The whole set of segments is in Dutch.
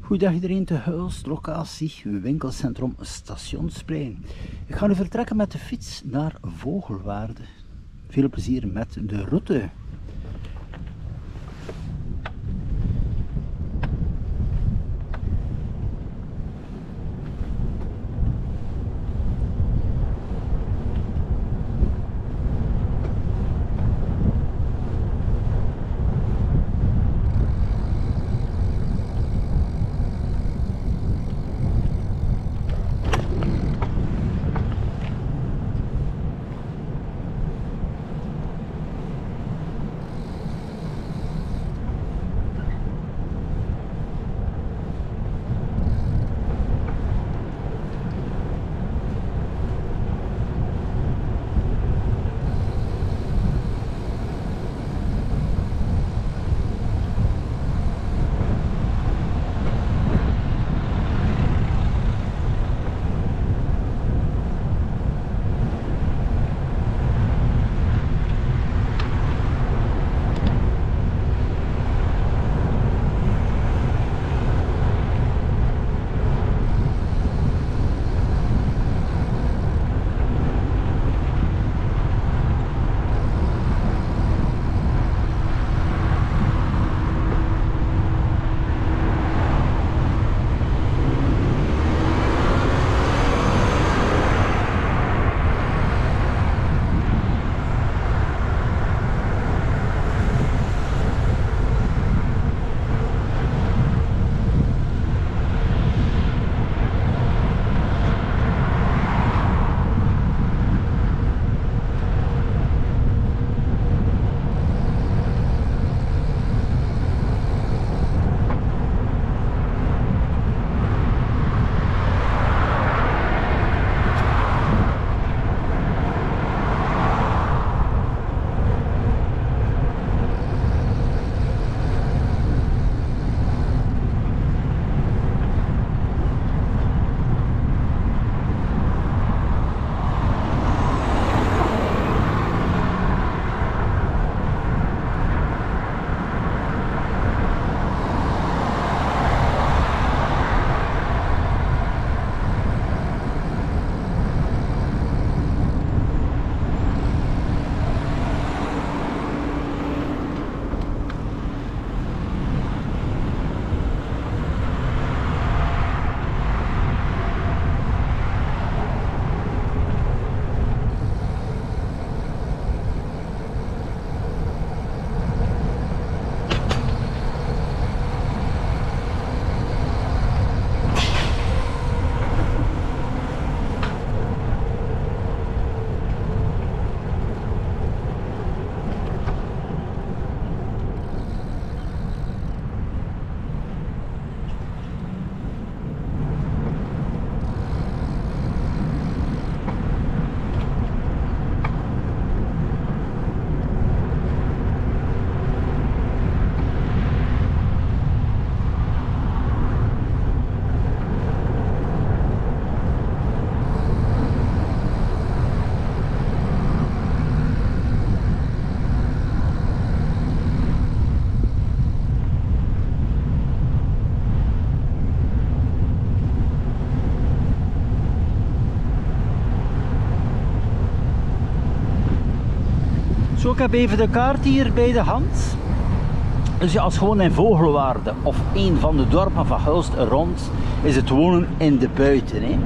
Goedendag iedereen te Hulst, locatie winkelcentrum Stationsplein. Ik ga nu vertrekken met de fiets naar Vogelwaarde. Veel plezier met de route. Zo, ik heb even de kaart hier bij de hand. Dus ja, als gewoon in Vogelwaarde of een van de dorpen van Hulst rond is het wonen in de buiten. Hè.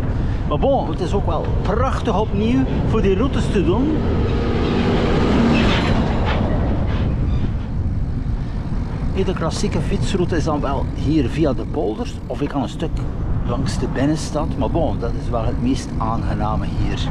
Maar bon, het is ook wel prachtig opnieuw voor die routes te doen. De klassieke fietsroute is dan wel hier via de polders of ik kan een stuk langs de binnenstad. Maar bon, dat is wel het meest aangename hier.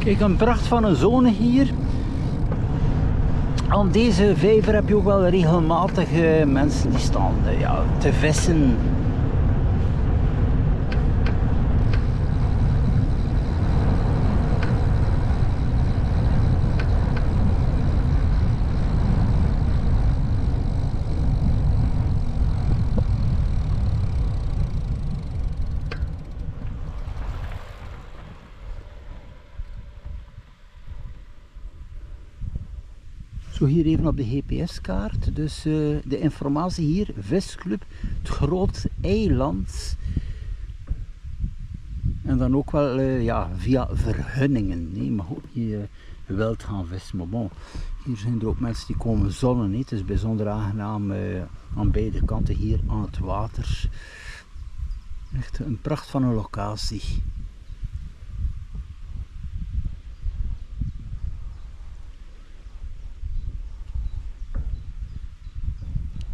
Kijk, een pracht van een zone hier. Aan deze vijver heb je ook wel regelmatig mensen die staan ja, te vissen. Zo hier even op de GPS-kaart, dus de informatie hier, Visclub, het groot eiland. En dan ook wel ja, via vergunningen, nee, je mag ook niet wild gaan vissen, maar bon. Hier zijn er ook mensen die komen zonnen, nee. Het is bijzonder aangenaam aan beide kanten hier aan het water. Echt een pracht van een locatie.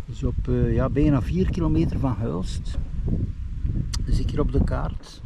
Dus op ja, bijna 4 kilometer van Hulst. Zie ik hier op de kaart.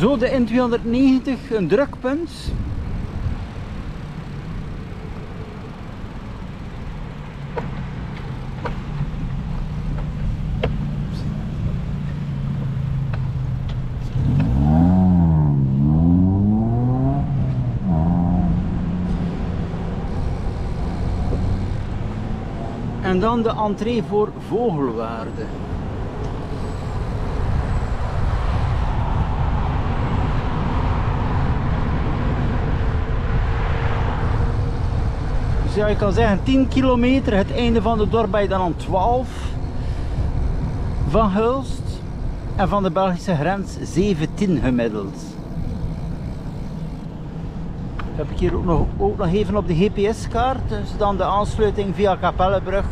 Zo de N290, een drukpunt. En dan de entree voor Vogelwaarde. Dus ja, je kan zeggen 10 kilometer, het einde van het dorp ben je dan aan 12 van Hulst. En van de Belgische grens 17 gemiddeld. Heb ik hier ook nog even op de GPS-kaart, dus dan de aansluiting via Kapellebrug.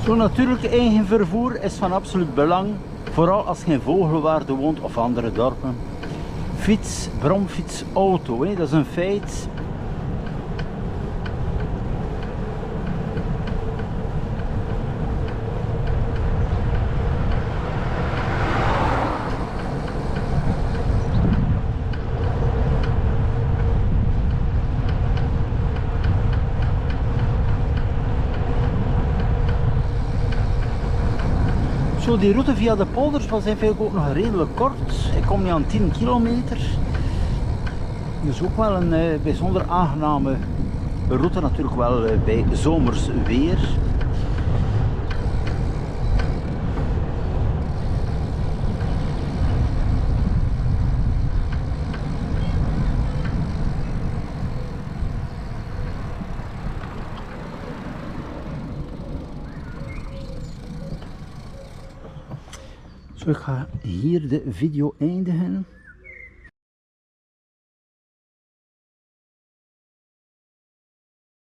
Zo natuurlijk, eigen vervoer is van absoluut belang, vooral als je in Vogelwaarde woont of andere dorpen. Fiets, bromfiets, auto, dat is een feit. Zo, die route via de polders was eigenlijk ook nog redelijk kort. Ik kom nu aan 10 kilometer. Dus ook wel een bijzonder aangename route, natuurlijk wel bij zomers weer. Zo, ik ga hier de video eindigen.